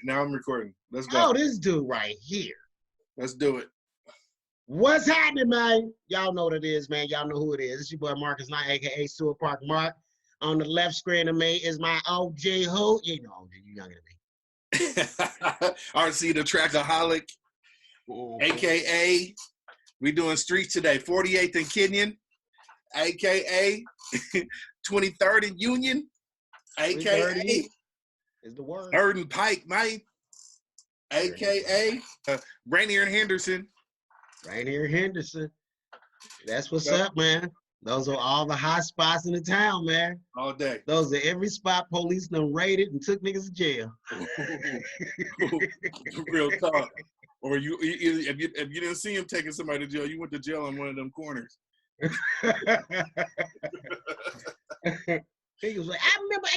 Now I'm recording. Let's go. Oh, this dude right here. Let's do it. What's happening, man? Y'all know what it is, man. Y'all know who it is. It's your boy Marcus Knight, aka Sewer Park Mark. On the left screen of me is my OG who? You know OG, you younger than me. RC the Trackaholic, aka we doing streets today. 48th and Kenyon, aka 23rd and Union, aka is the word. 3rd and Pike, mate. AKA Rainier and Henderson. Rainier and Henderson. That's what's up, man. Those are all the hot spots in the town, man. All day. Those are every spot police done raided and took niggas to jail. Real talk. Or if you didn't see him taking somebody to jail, you went to jail on one of them corners. He was like, I remember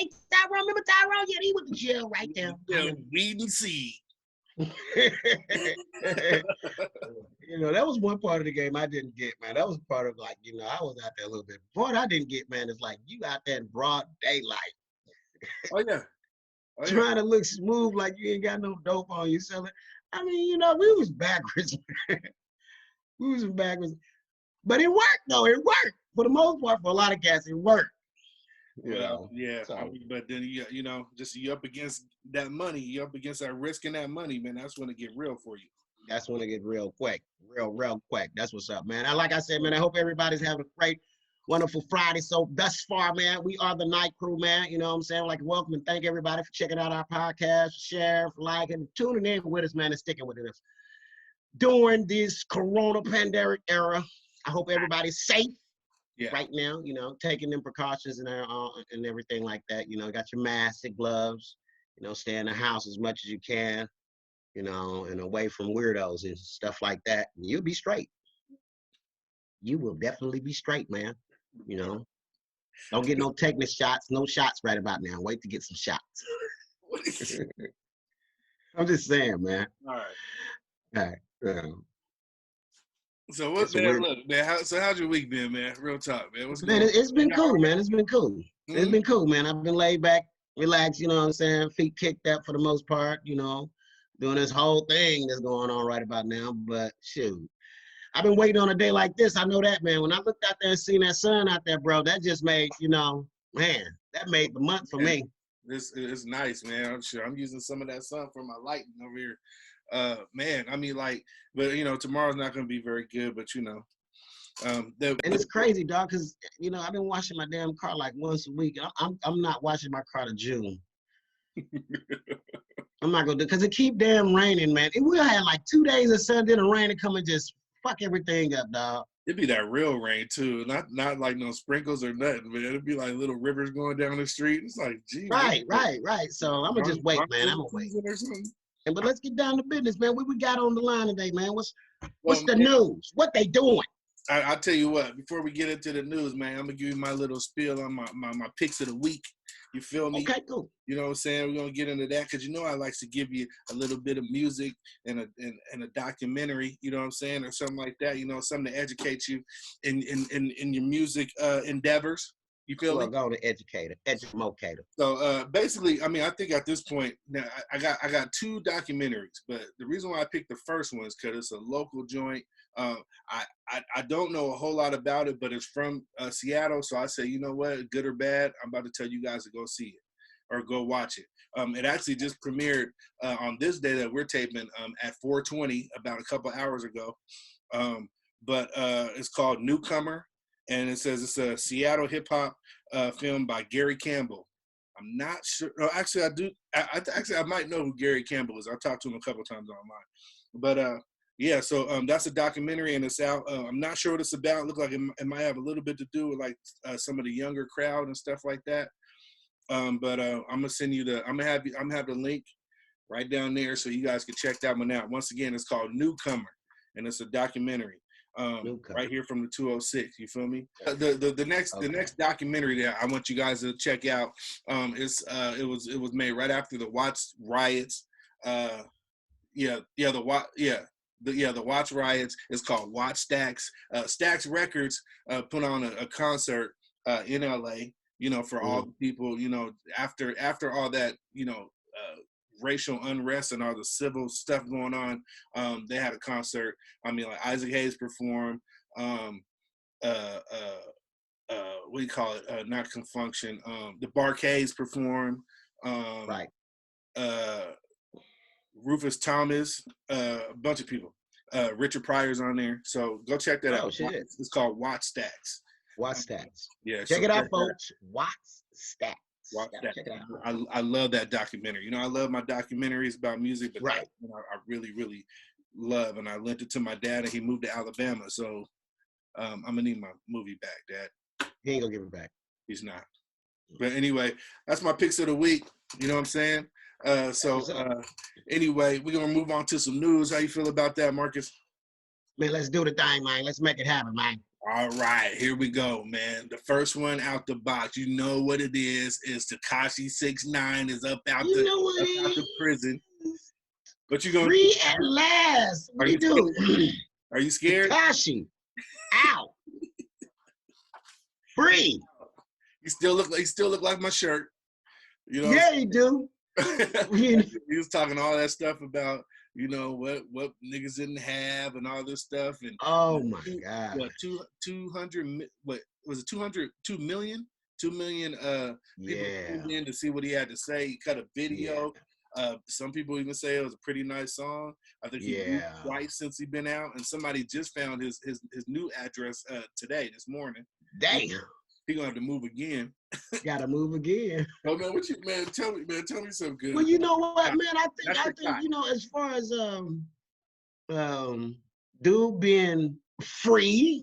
Tyrone? Yeah, he went to jail right there. Yeah, weed and seed. You know, that was one part of the game I didn't get, man. That was part of, like, you know, I was out there a little bit. Part I didn't get, man, is like you out there in broad daylight. Oh yeah. Trying to look smooth like you ain't got no dope on you selling. I mean, you know, we was backwards. We was backwards. But it worked though, it worked. For the most part, for a lot of cats, it worked. Well, yeah, so, I mean, but then you know, just you up against that money, you up against that risk and that money, man. That's when it get real for you. That's when it get real quick, real quick. That's what's up, man. Like I said, man, I hope everybody's having a great, wonderful Friday. So thus far, man, we are the Night Crew, man. You know what I'm saying? Like, welcome and thank everybody for checking out our podcast, for sharing, for liking, tuning in with us, man, and sticking with us during this Corona pandemic era. I hope everybody's safe. Yeah. Right now, you know, taking them precautions and everything like that. You know, got your mask, your gloves, you know, stay in the house as much as you can, you know, and away from weirdos and stuff like that. And you'll be straight. You will definitely be straight, man. You know, don't get no tetanus shots, no shots right about now. Wait to get some shots. I'm just saying, man. All right. So what, man? Look, man. How's your week been, man? Real talk, man. What's going on? It's been cool, man. It's been cool. Mm-hmm. It's been cool, man. I've been laid back, relaxed. You know what I'm saying? Feet kicked up for the most part. You know, doing this whole thing that's going on right about now. But shoot, I've been waiting on a day like this. I know that, man. When I looked out there and seen that sun out there, bro, that just made, you know, man, that made the month for me. It's nice, man. I'm sure I'm using some of that sun for my lighting over here. Man, I mean, like, but you know, tomorrow's not going to be very good, but you know, and it's crazy, dog, because you know I've been washing my damn car like once a week. I'm not washing my car to June. I'm not gonna do, because it keep damn raining, man. We had like 2 days of sun, then the rain to come and just fuck everything up, dog. It'd be that real rain too, not like no sprinkles or nothing, but it'd be like little rivers going down the street. It's like, gee. Right. So I'm gonna just wait, man. I'm gonna wait. But let's get down to business, man. What we got on the line today, man? What's the news? What they doing? I'll tell you what, before we get into the news, man, I'm going to give you my little spiel on my picks of the week. You feel me? Okay, cool. You know what I'm saying? We're going to get into that because, you know, I like to give you a little bit of music and a documentary, you know what I'm saying, or something like that, you know, something to educate you in your music endeavors. You feel me? Go to educator. So basically, I mean, I think at this point now I got 2 documentaries, but the reason why I picked the first one is because it's a local joint. I don't know a whole lot about it, but it's from Seattle, so I say, you know what, good or bad, I'm about to tell you guys to go see it or go watch it. It actually just premiered on this day that we're taping at 4:20, about a couple hours ago. But it's called Newcomer. And it says it's a Seattle hip hop film by Gary Campbell. I'm not sure. No, actually, I do. I might know who Gary Campbell is. I've talked to him a couple times online. But yeah, so that's a documentary and it's out. I'm not sure what it's about. It looks like it might have a little bit to do with like some of the younger crowd and stuff like that. But I'm gonna send you I'm gonna have the link right down there so you guys can check that one out. Once again, it's called Newcomer and it's a documentary. Right here from the 206, you feel me? The next documentary that I want you guys to check out it was made right after the Watts riots. The Watts riots. It's called Wattstaxx. Stax Records put on a concert in LA, you know, for all the people, you know, after all that, you know, racial unrest and all the civil stuff going on, they had a concert. I mean, like Isaac Hayes performed. What do you call it? Not Confunction. The Barcades performed. Right. Rufus Thomas, a bunch of people. Richard Pryor's on there, so go check that out. Shit. It's called Wattstaxx. Wattstaxx. Yeah, check it out, folks. Wattstaxx. Wattstaxx. Check it out. I love that documentary. You know, I love my documentaries about music, but right. I really, really love, and I lent it to my dad, and he moved to Alabama, so I'm gonna need my movie back, Dad. He ain't gonna give it back. He's not. But anyway, that's my picks of the week. You know what I'm saying? Anyway, we're gonna move on to some news. How you feel about that, Marcus? Man, let's do the thing, man. Let's make it happen, man. All right, here we go, man. The first one out the box, you know what it is Takashi 6ix9ine is up out the prison. But you gonna free at last. What you do? Are you scared? Takashi, out. Free. He still look like my shirt. You know. Yeah, you do. He was talking all that stuff about, you know, what niggas didn't have and all this stuff. And oh my God. What, 200, what was it, 2 million? 2 million people tuned in to see what he had to say. He cut a video. Yeah. Some people even say it was a pretty nice song. I think he moved twice since he's been out, and somebody just found his new address today, this morning. Damn. He gonna have to move again. Gotta move again. Oh man, what you tell me something good. Well, you know what, man, I think you know, as far as dude being free,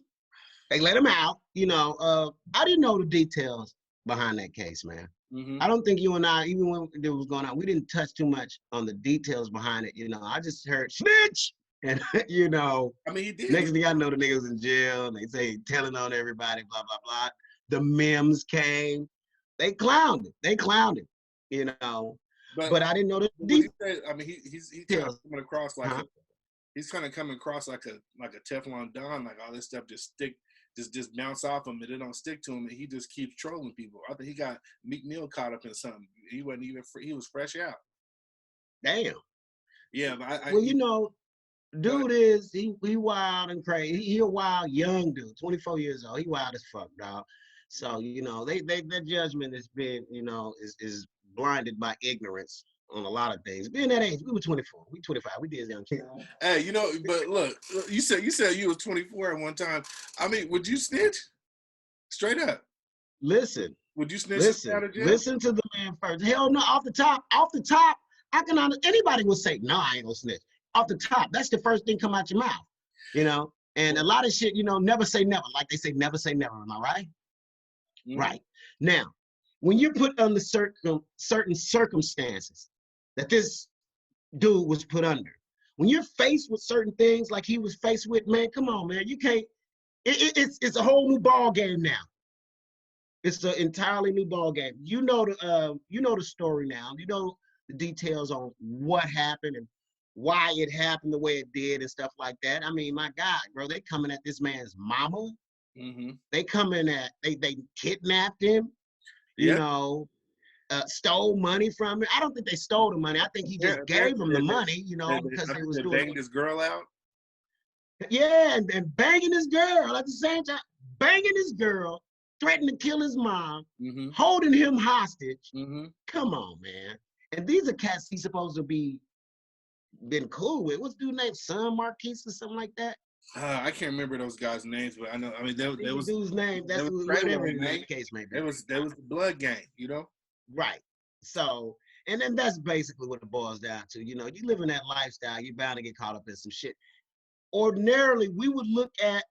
they let him out, you know. I didn't know the details behind that case, man. Mm-hmm. I don't think you and I, even when it was going on, we didn't touch too much on the details behind it, you know. I just heard snitch. And, you know, I mean, he did. Next thing I know, the niggas in jail, and they say telling on everybody, blah, blah, blah. The memes came. They clowned it, you know. But I didn't know the details. I mean, he's kind of coming across like he's kind of coming across like a Teflon Don, like all this stuff just bounce off him and it don't stick to him, and he just keeps trolling people. I think he got Meek Mill caught up in something. He wasn't even free. He was fresh out. Damn. Yeah, but well, you know, dude is he wild and crazy. He a wild young dude, 24 years old. He wild as fuck, dog. So, you know, their judgment has been, you know, is blinded by ignorance on a lot of things. Being that age, we were 24, we 25, we did young kids. Hey, you know, but look, you said you was 24 at one time. I mean, would you snitch? Straight up. Listen. Would you snitch out of jail? Listen to the man first. Hell no, off the top, anybody would say, no, I ain't gonna snitch. Off the top, that's the first thing come out your mouth, you know? And a lot of shit, you know, never say never. Like they say, never say never, am I right? Mm-hmm. Right. Now, when you're put under certain circumstances that this dude was put under, when you're faced with certain things like he was faced with, man, come on, man, you can't, it's a whole new ball game now. It's an entirely new ball game. You know the story now. You know the details on what happened and why it happened the way it did and stuff like that. I mean, my God, bro, they coming at this man's mama. Mm-hmm. They coming at, they kidnapped him, you know, stole money from him. I don't think they stole the money. I think he just gave him the money, you know, because he was doing banging his girl out. Yeah, and banging his girl at the same time, banging his girl, threatening to kill his mom, mm-hmm. holding him hostage. Mm-hmm. Come on, man. And these are cats he's supposed to be been cool with. What's the dude's name? Son Marquise or something like that? I can't remember those guys' names, but I know. I mean, there was dude's name. That's whatever the case may be. There was the blood gang, you know. Right. So, and then that's basically what it boils down to. You know, you live in that lifestyle, you're bound to get caught up in some shit. Ordinarily, we would look at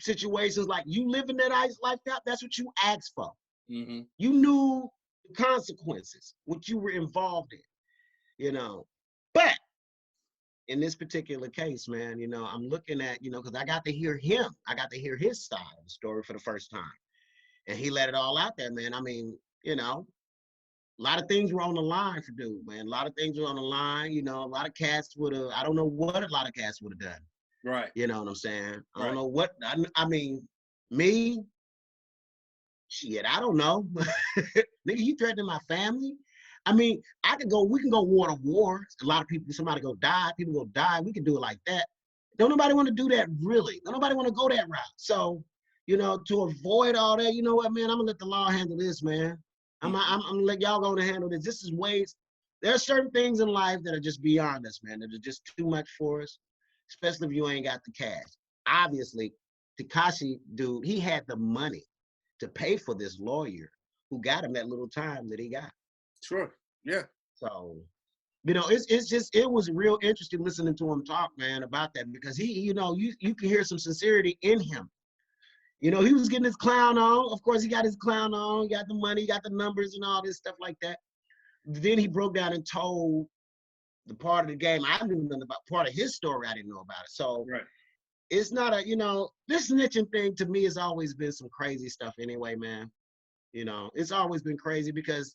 situations like you live in that lifestyle. That's what you asked for. Mm-hmm. You knew the consequences, what you were involved in. You know, but in this particular case, man, you know, I'm looking at, you know, because I got to hear him. I got to hear his side of the story for the first time. And he let it all out there, man. I mean, you know, a lot of things were on the line for dude, man. A lot of things were on the line. You know, a lot of cats would have, I don't know what a lot of cats would have done. Right. You know what I'm saying? I don't know what, I mean, me, shit, I don't know. Nigga, you threatening my family? I mean, we can go war to war. A lot of people, somebody go die, people go die. We can do it like that. Don't nobody want to do that, really. Don't nobody want to go that route. So, to avoid all that, you know what, man, I'm gonna let the law handle this, man. I'm gonna let y'all go and handle this. This is ways. There are certain things in life that are just beyond us, man. That are just too much for us, especially if you ain't got the cash. Obviously, Takashi, dude, he had the money to pay for this lawyer who got him that little time that he got. Sure. Yeah. So, it was real interesting listening to him talk, man, about that, because he, you can hear some sincerity in him. He was getting his clown on. Of course, he got his clown on, he got the money, he got the numbers and all this stuff like that. Then he broke down and told the part of the game I didn't know about, part of his story I didn't know about it. So right. It's not this snitching thing to me has always been some crazy stuff anyway, man. It's always been crazy because,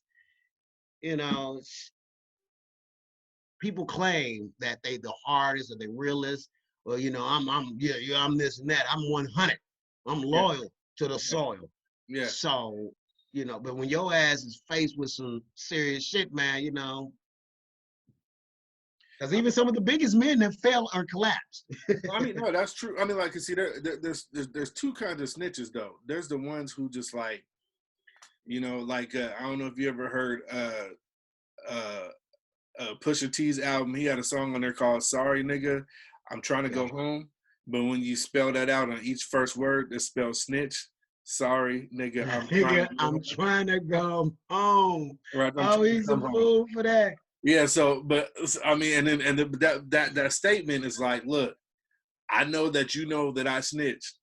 people claim that they the hardest or the realest, or I'm this and that. I'm 100. I'm loyal to the soil. Yeah. So, but when your ass is faced with some serious shit, man, because even some of the biggest men have failed or collapsed. I mean, no, that's true. I mean, like, see, there's two kinds of snitches though. There's the ones who just like, I don't know if you ever heard Pusha T's album. He had a song on there called "Sorry Nigga, I'm Trying to Go Home," but when you spell that out on each first word, it's spelled snitch. Sorry, nigga, I'm trying to go home. Right, He's a fool for that. Yeah, so, but I mean, that statement is like, look, I know that you know that I snitched,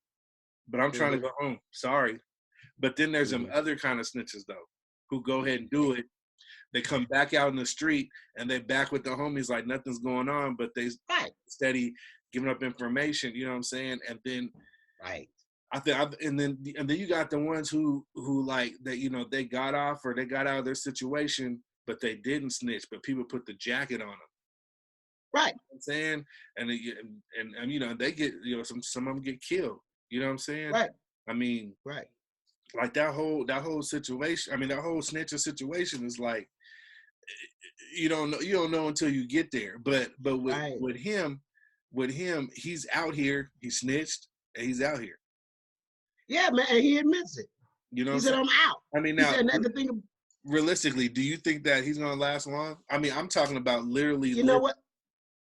but I'm trying to go home. Sorry. But then there's some other kind of snitches though, who go ahead and do it. They come back out in the street and they back with the homies like nothing's going on, but they steady giving up information. You know what I'm saying? And then, and then you got the ones who like that. They got off or they got out of their situation, but they didn't snitch. But people put the jacket on them. Right. You know what I'm saying? And they get some of them get killed. You know what I'm saying? Right. I mean, right. Like that whole situation. I mean, that whole snitching situation is like, you don't know until you get there. But with him, he's out here. He snitched and he's out here. Yeah, man, and he admits it. He said, "I'm out." I mean, now realistically, do you think that he's gonna last long? I mean, I'm talking about literally. You know what?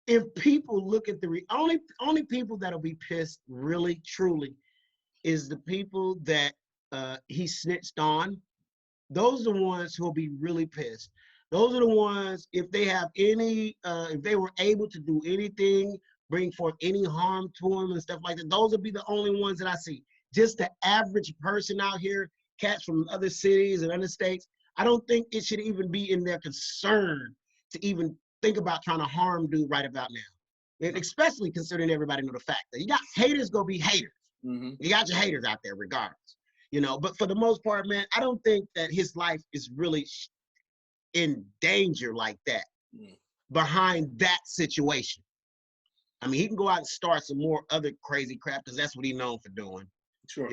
If people look at the only people that'll be pissed, really, truly, is the people that he snitched on. Those are the ones who'll be really pissed. Those are the ones, if they have if they were able to do anything, bring forth any harm to him and stuff like that, those will be the only ones that I see. Just the average person out here, cats from other cities and other states, I don't think it should even be in their concern to even think about trying to harm dude right about now. And especially considering everybody know the fact that you got haters gonna be haters. Mm-hmm. You got your haters out there regardless. But for the most part, man, I don't think that his life is really in danger like that behind that situation. I mean, he can go out and start some more other crazy crap because that's what he's known for doing. Sure.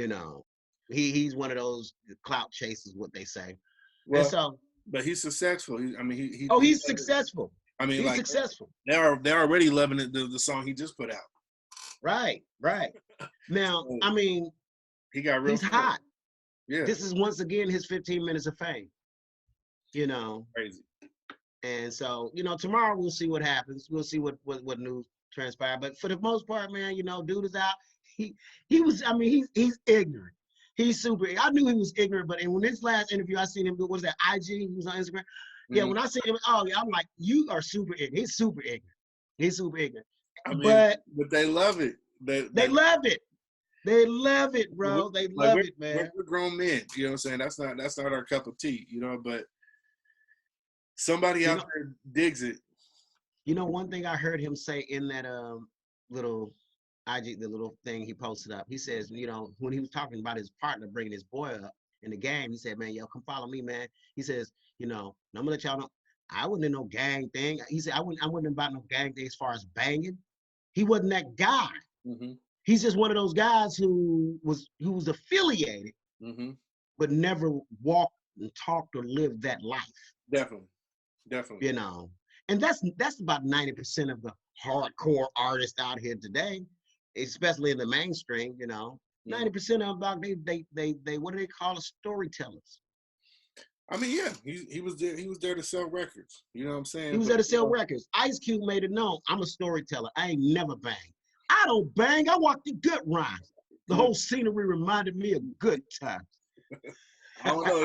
He's one of those clout chasers, what they say. Well, but he's successful. He's successful. I mean, he's successful. They're already loving it, the song he just put out. Right. Now, I mean, he's hot. Yeah. This is once again his 15 minutes of fame. Crazy. And so, tomorrow we'll see what happens. We'll see what news transpire. But for the most part, man, dude is out. He was. I mean, he's ignorant. He's super. I knew he was ignorant, but when this last interview I seen him, what was that IG? He was on Instagram. Mm-hmm. Yeah, when I seen him, I'm like, you are super ignorant. He's super ignorant. I mean, but they love it. They love it. They love it, bro. They love it, man. We're grown men. You know what I'm saying? That's not our cup of tea, but somebody out there digs it. One thing I heard him say in that little IG, the little thing he posted up, he says, when he was talking about his partner bringing his boy up in the game, he said, man, yo, come follow me, man. He says, I'm gonna let y'all know, I wasn't in no gang thing. He said, I wasn't about no gang thing as far as banging. He wasn't that guy. Mm-hmm. He's just one of those guys who was affiliated, but never walked and talked or lived that life. Definitely. Definitely. You know, and that's about 90% of the hardcore artists out here today, especially in the mainstream. You know, 90% of them, dog, they what do they call it? Storytellers. I mean, yeah, he was there. He was there to sell records. You know what I'm He saying? was But there to sell records. Ice Cube made it known, I'm a storyteller. I ain't never banged. I don't bang. I walk the good rhymes. The whole scenery reminded me of good times. I don't know.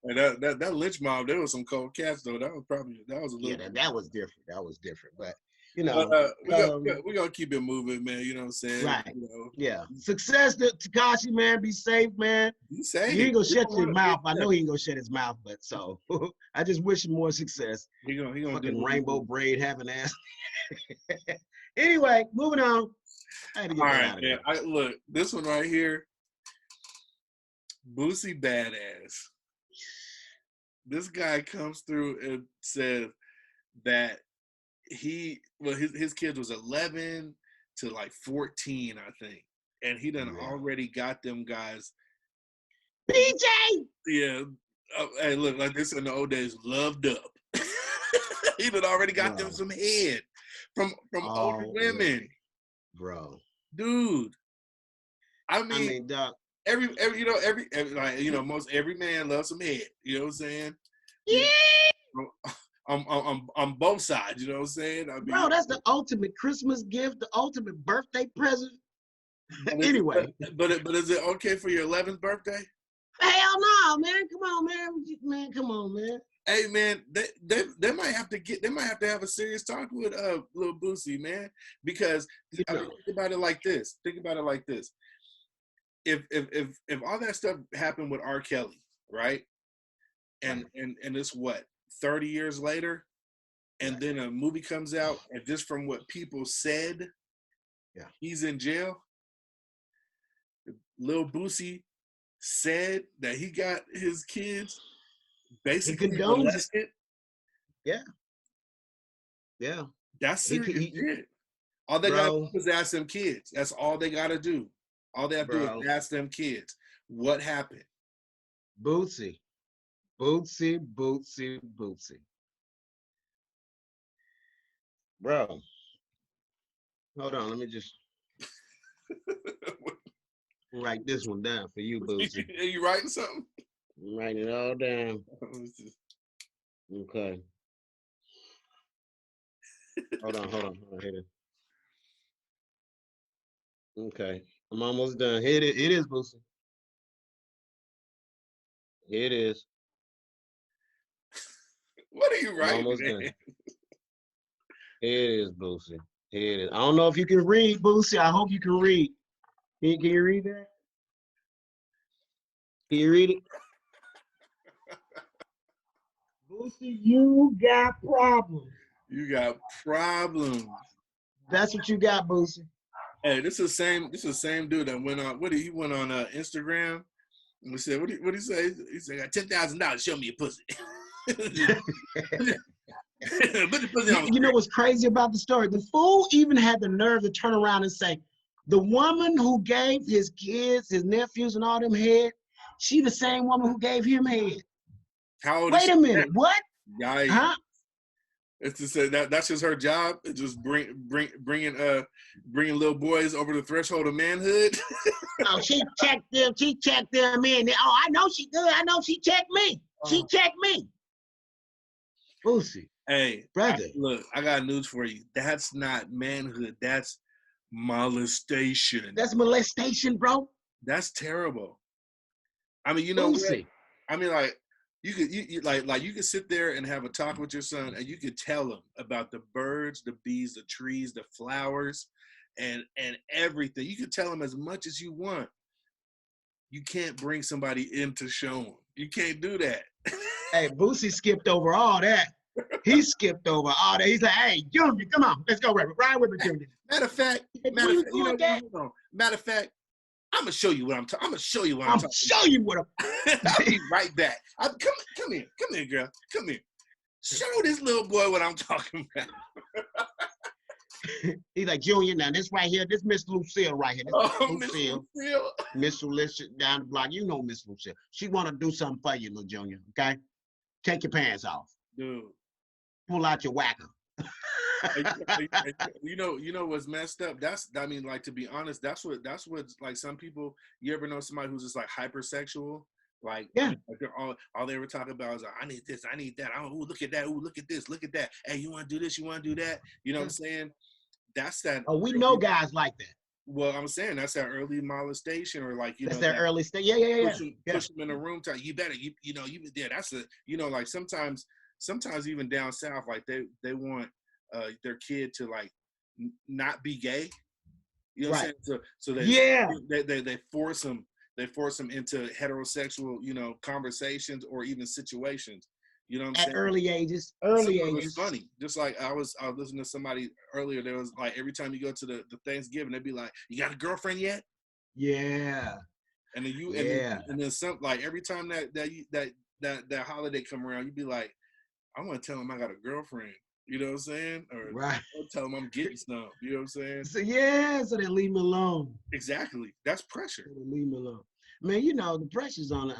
And that lynch mob, there was some cold cats though. That was a little. Yeah, that was different. That was different. But you know, we're gonna keep it moving, man. You know what I'm saying? Right. You know. Yeah. Success to Takashi, man. Be safe, man. Be safe. You ain't gonna shut your mouth. I know he ain't gonna shut his mouth, but so I just wish him more success. He gonna fucking do rainbow braid having ass. Anyway, moving on. I had to get that out of there. Look, this one right here. Boosie badass. This guy comes through and says that his kids was 11 to like 14, I think, and he done already got them guys. PJ. Yeah. Hey, look, like this in the old days, loved up. He done already got them some head from older women, bro. Dude. I mean, dog. Every like, you know, most every man loves some head. You know what I'm saying? Yeah. On both sides. You know what I'm saying? I mean, bro, that's the ultimate Christmas gift, the ultimate birthday present. Anyway, but is it okay for your 11th birthday? Hell no, man! Come on, man! Come on, man! Hey, man, they might have to have a serious talk with Lil Boosie, man, because I mean, think about it like this. If all that stuff happened with R. Kelly, right? And it's what, 30 years later, and then a movie comes out, and just from what people said, he's in jail. Lil Boosie said that he got his kids basically molested. Yeah. That's serious shit. All they got to do is ask them kids. That's all they got to do. All they have to do is ask them kids what happened. Bootsy. Bro. Hold on, let me just write this one down for you, Bootsy. Are you writing something? I'm writing it all down. Okay. Hold on. Hit it. Okay. I'm almost done. It is, Boosie. Here it is. What are you writing? I'm almost done. Here it is, Boosie. Here it is. I don't know if you can read, Boosie. I hope you can read. Can you read that? Can you read it? Boosie, you got problems. You got problems. That's what you got, Boosie. Hey, this is the same dude that went on. He went on Instagram and we said, what he say? He said, I got $10,000. Show me your pussy. You know what's crazy about the story? The fool even had the nerve to turn around and say, the woman who gave his kids, his nephews, and all them head, she the same woman who gave him head. How old Wait a minute, what? Yeah, huh? It's to say that's just her job. It's just bringing little boys over the threshold of manhood. Oh, she checked them in. Oh, I know she good. I know she checked me. She checked me. Boosie. Hey, brother. Look, I got news for you. That's not manhood. That's molestation. That's molestation, bro. That's terrible. I mean, you know, Boosie. I mean, like, you could sit there and have a talk with your son, and you could tell him about the birds, the bees, the trees, the flowers, and everything. You could tell him as much as you want. You can't bring somebody in to show him. You can't do that. Hey, Boosie skipped over all that. He skipped over all that. He said, "Hey, Junior, come on, let's go ride with me, Junior." Matter of fact, matter of fact, I'm gonna show you what I'm talking. I'm gonna show you what I'm talking. Show you what I'll be right back. Come here, girl. Come here. Show this little boy what I'm talking about. He's like, Junior, now this right here, this Miss Lucille right here. Miss Lucille. Miss Lucille down the block. You know Miss Lucille. She want to do something for you, little Junior, okay? Take your pants off. Dude. pull out your whacker. You know what's messed up? I mean, like, to be honest, that's what like some people. You ever know somebody who's just like hypersexual? Like, Yeah. I mean, like they're all they ever talk about is like, I need this, I need that. Oh, look at that. Oh, look at this, look at that. Hey, you want to do this? You want to do that? You know what I'm saying? That's that. Oh, we know guys like that. Well, I'm saying that's that early molestation, or like, That's know, their early stage. Yeah. Push them in a room. You better, that's a, like sometimes even down south, like they want their kid to like not be gay. You know what I'm saying? So they force them. They force them into heterosexual, conversations or even situations. You know what I'm saying? At early ages. It's funny. Just like I was listening to somebody earlier. There was like, every time you go to the Thanksgiving, they'd be like, "You got a girlfriend yet?" Yeah. And then and then some, like, every time that holiday come around, you'd be like, "I want to tell them I got a girlfriend." You know what I'm saying? Or I'll tell them I'm getting some. You know what I'm saying? So they leave me alone. Exactly. That's pressure. So they leave me alone. Man, the pressures on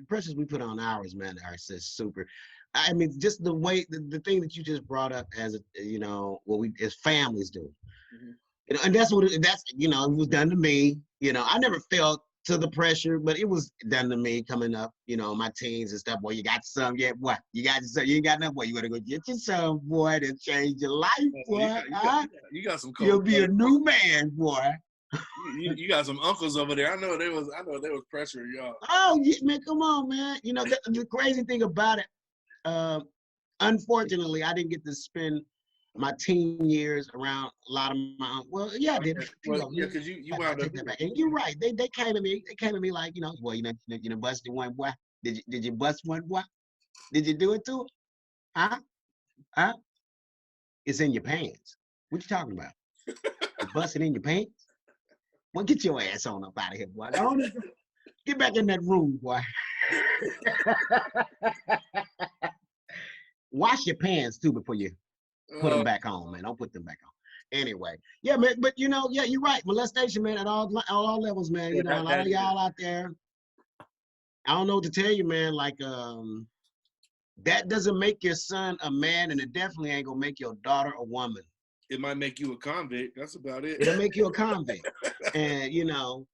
pressures we put on ours, man, are just super. I mean, just the way the thing that you just brought up as what we as families do, and that's what it was done to me. I never felt to the pressure, but it was done to me coming up. My teens and stuff. Boy, you got some yet? What? You got some? You ain't got nothing? Boy, you gotta go get you some, boy, to change your life, boy. You got some. You'll be a new man, boy. You got some uncles over there. I know they was pressuring y'all. Oh, yeah, man, come on, man. The crazy thing about it, unfortunately, I didn't get to spend my teen years around a lot of my. Well, yeah, I did. Because you wound up. And you're right. They came at me. They came at me like, boy, you busted one, boy. Did you bust one, boy? Did you do it to him? Huh? It's in your pants. What you talking about? You busted in your pants? Well, get your ass on up out of here, boy. Get back in that room, boy. Wash your pants, too, before you put them back on, man. Don't put them back on. Anyway, yeah, man, but, you're right. Molestation, man, at all levels, man. A lot of y'all out there, I don't know what to tell you, man. Like, that doesn't make your son a man, and it definitely ain't going to make your daughter a woman. It might make you a convict. That's about it. It'll make you a convict. And,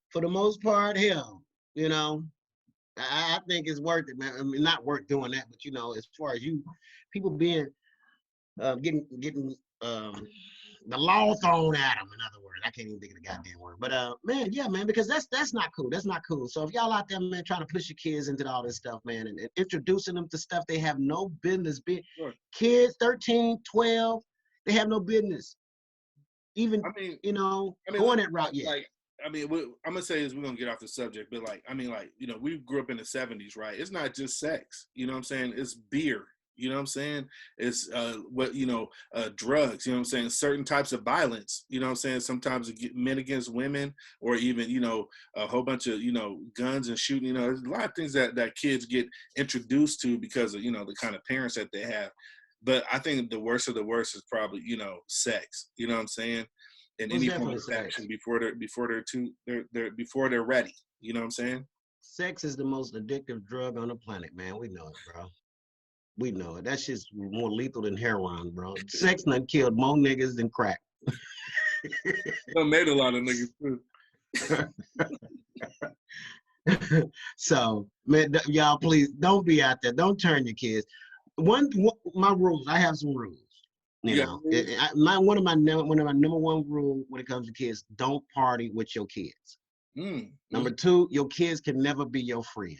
for the most part, hell, I think it's worth it, man. I mean, not worth doing that, but, as far as people being, getting the law thrown at them, in other words. I can't even think of the goddamn word. But, man, yeah, man, because that's not cool. That's not cool. So if y'all out there, man, trying to push your kids into all this stuff, man, and introducing them to stuff they have no business being. Sure. Kids, 13, 12, they have no business even, going that route yet. Like, I'm gonna say this, we're gonna get off the subject, but we grew up in the 70s, right? It's not just sex, you know what I'm saying? It's beer, you know what I'm saying? It's drugs, you know what I'm saying? Certain types of violence, you know what I'm saying? Sometimes men against women, or even, a whole bunch of, guns and shooting, there's a lot of things that kids get introduced to because of, the kind of parents that they have. But I think the worst of the worst is probably, sex. You know what I'm saying? And any form of action before they're ready. You know what I'm saying? Sex is the most addictive drug on the planet, man. We know it, bro. We know it. That shit's more lethal than heroin, bro. Sex done killed more niggas than crack. Done made a lot of niggas too. So, man, y'all, please don't be out there. Don't turn your kids. My rules. I have some rules. One of my number one rule when it comes to kids: don't party with your kids. Number two, your kids can never be your friend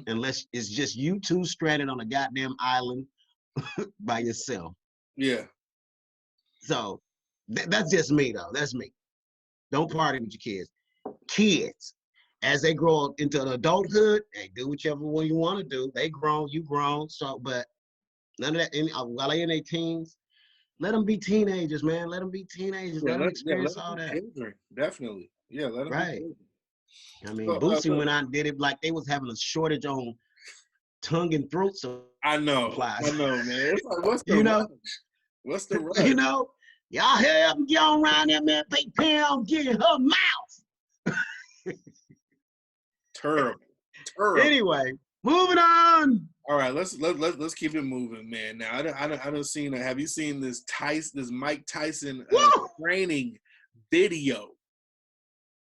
unless it's just you two stranded on a goddamn island by yourself. Yeah. So that's just me, though. That's me. Don't party with your kids. Kids, as they grow into adulthood, they do whichever one you want to do. They grown, you grown. So, but none of that. While they're in their teens, let them be teenagers, man. Let them be teenagers. Let them experience all that. Children. Definitely. Yeah, let them be children. I mean, Boosie went out and did it like they was having a shortage on tongue and throat supplies. I know, man. It's like, what's the rush? What's the rush? Y'all help me get on around there, man. Big pound, get in her mouth. Terrible. Anyway, moving on. All right, let's keep it moving, man. Now I don't seen. Have you seen this Mike Tyson training video?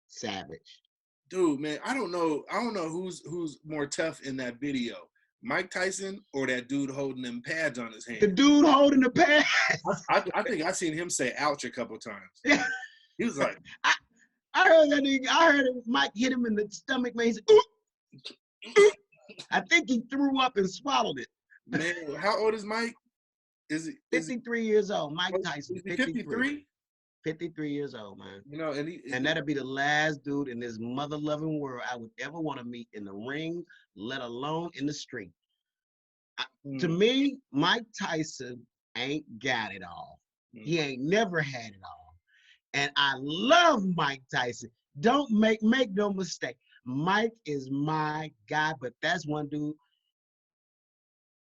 Savage. Dude, man, I don't know who's more tough in that video, Mike Tyson or that dude holding them pads on his hand. The dude holding the pads. I think I seen him say "ouch" a couple times. He was like, I heard that nigga. I heard Mike hit him in the stomach, man. He said, ooh, ooh. I think he threw up and swallowed it. Man, how old is Mike? Is he 53 years old? Mike Tyson. 53. 53 years old, man. You know, and that'll be the last dude in this mother-loving world I would ever want to meet in the ring, let alone in the street. To me, Mike Tyson ain't got it all. He ain't never had it all. And I love Mike Tyson. Don't make no mistake. Mike is my guy, but that's one dude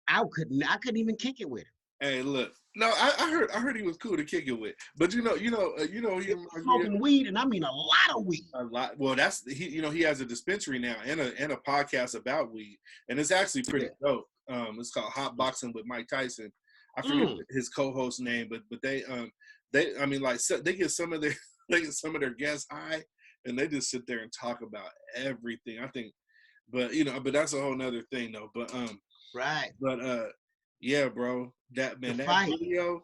I couldn't even kick it with him. Hey, look. No, I heard he was cool to kick it with, but he smoking weed, and I mean a lot of weed. A lot. Well, that's he has a dispensary now and a podcast about weed, and it's actually pretty dope. It's called Hot Boxing with Mike Tyson. I forget his co-host name, but they I mean, like, so they get some of their guests high, and they just sit there and talk about everything. I think, but that's a whole nother thing though. But right. But yeah, bro, that video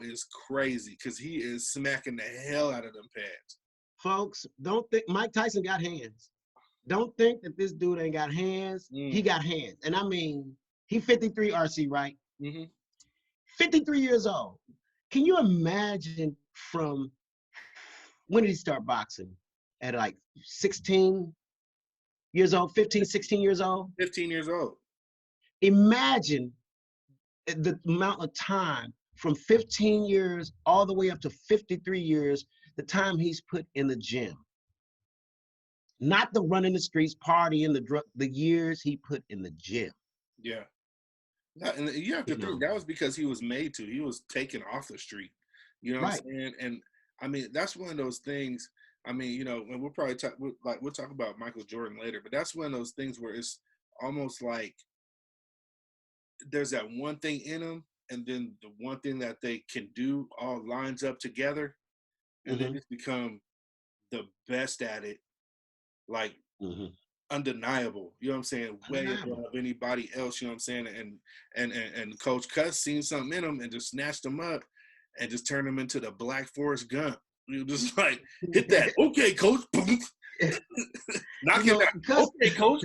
is crazy because he is smacking the hell out of them pads. Folks, don't think Mike Tyson got hands. Don't think that this dude ain't got hands. He got hands, and I mean, he 53 RC, right? 53 years old. Can you imagine from when did he start boxing? At like 16 years old, 15, 16 years old? 15 years old. Imagine the amount of time from 15 years all the way up to 53 years, the time he's put in the gym. Not the running the streets, partying, the years he put in the gym. Yeah. And you have to think that was because he was made to. He was taken off the street. You know what I'm saying? And I mean, that's one of those things. I mean, and we'll probably we'll talk about Michael Jordan later, but that's one of those things where it's almost like there's that one thing in them, and then the one thing that they can do all lines up together, and they just become the best at it, like undeniable. You know what I'm saying? Way above anybody else. You know what I'm saying? And Coach Cuss seen something in them and just snatched them up and just turned them into the Black Forest Gump. You just like hit that. Okay, Coach. Knock it down. Okay, Coach.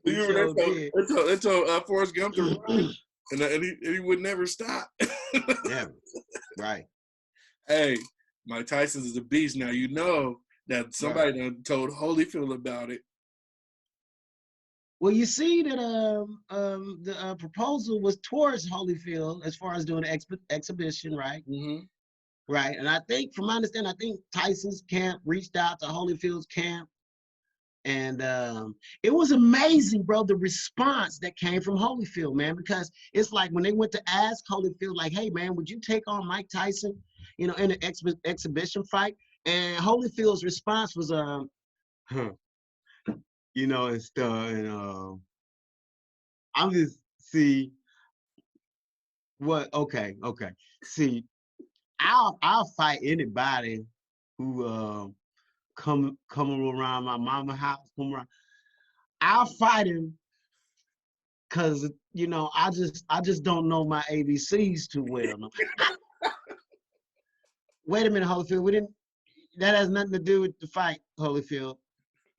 It's Forrest Gump to run, and he would never stop. Never. Right. Hey, Mike Tyson is a beast. Now you know that somebody done told Hollyfield about it. Well, you see that the proposal was towards Hollyfield as far as doing an exhibition, right? Right. And I think, from my understanding, I think Tyson's camp reached out to Holyfield's camp. And it was amazing, bro, the response that came from Holyfield, man, because it's like when they went to ask Holyfield, like, hey, man, would you take on Mike Tyson, in an exhibition fight? And Holyfield's response was, and stuff. And I'm just, see, what, okay. See, I'll fight anybody who come around my mama's house, come around. I'll fight him because I just don't know my ABCs too well. Wait a minute, Holyfield. That has nothing to do with the fight, Holyfield.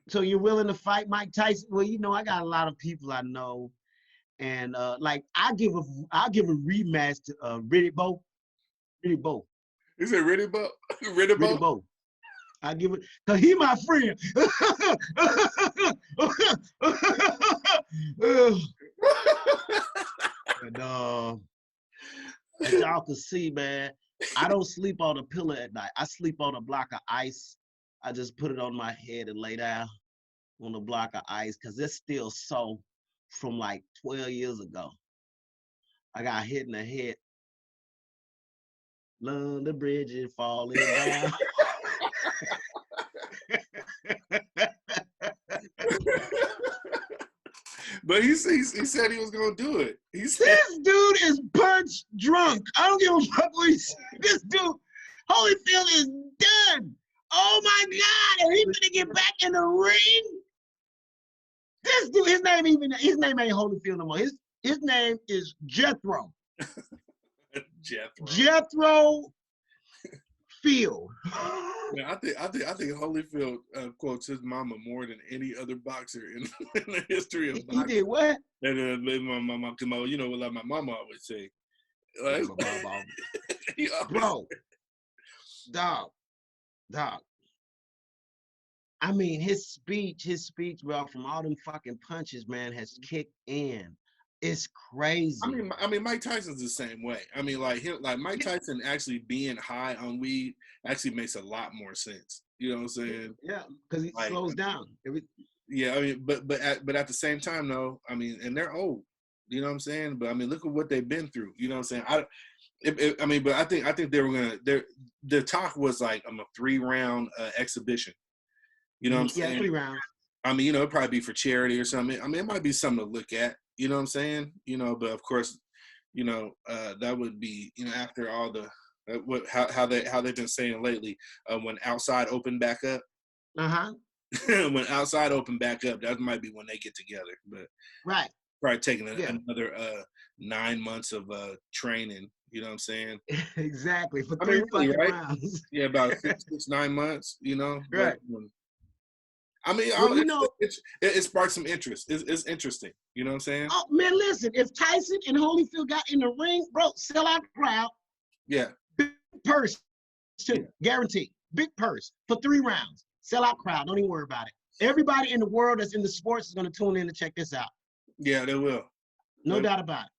So you're willing to fight Mike Tyson? Well, I got a lot of people I know, and I'll give a rematch to Riddy Bo. You say Riddy Bo? Riddy Bo. I give it, cause he my friend. And as y'all can see, man, I don't sleep on a pillow at night. I sleep on a block of ice. I just put it on my head and lay down on a block of ice, cause it's still sore from like 12 years ago. I got hit in the head. London Bridge is falling down. But he said he was gonna do it. He said This dude is punch drunk. I don't give a fuck what he said. This dude, Holyfield is done. Oh my God! And he's gonna get back in the ring. This dude, his name ain't Holyfield no more. His name is Jethro. Jethro Field. Yeah, I think Holyfield quotes his mama more than any other boxer in the history of boxing. He did what? And my mama, you know, like my mama always say, like, bro, dog. I mean, his speech, bro, from all them fucking punches, man, has kicked in. It's crazy. I mean, Mike Tyson's the same way. I mean, like Mike Tyson actually being high on weed actually makes a lot more sense. You know what I'm saying? Yeah, because he slows down. Yeah, I mean, but at the same time, though, I mean, and they're old. You know what I'm saying? But I mean, look at what they've been through. You know what I'm saying? But I think they were gonna. The talk was like a 3-round exhibition. You know what I'm saying? Yeah, 3 rounds. I mean, you know, it'd probably be for charity or something. I mean, it might be something to look at. You know what I'm saying? You know, but of course, you know, that would be, you know, after all the how they've been saying lately, when outside opened back up. When outside opened back up, that might be when they get together. But right, probably taking another 9 months of training. You know what I'm saying? Exactly, for 3 fucking rounds. Yeah, about 6, 9 months. You know, right. But, I mean, well, you know, it sparked some interest. It's interesting. You know what I'm saying? Oh man, listen, if Tyson and Holyfield got in the ring, bro, sell out crowd. Yeah. Big purse too, guaranteed. Big purse for 3 rounds. Sell out crowd. Don't even worry about it. Everybody in the world that's in the sports is gonna tune in to check this out. Yeah, they will. No doubt about it.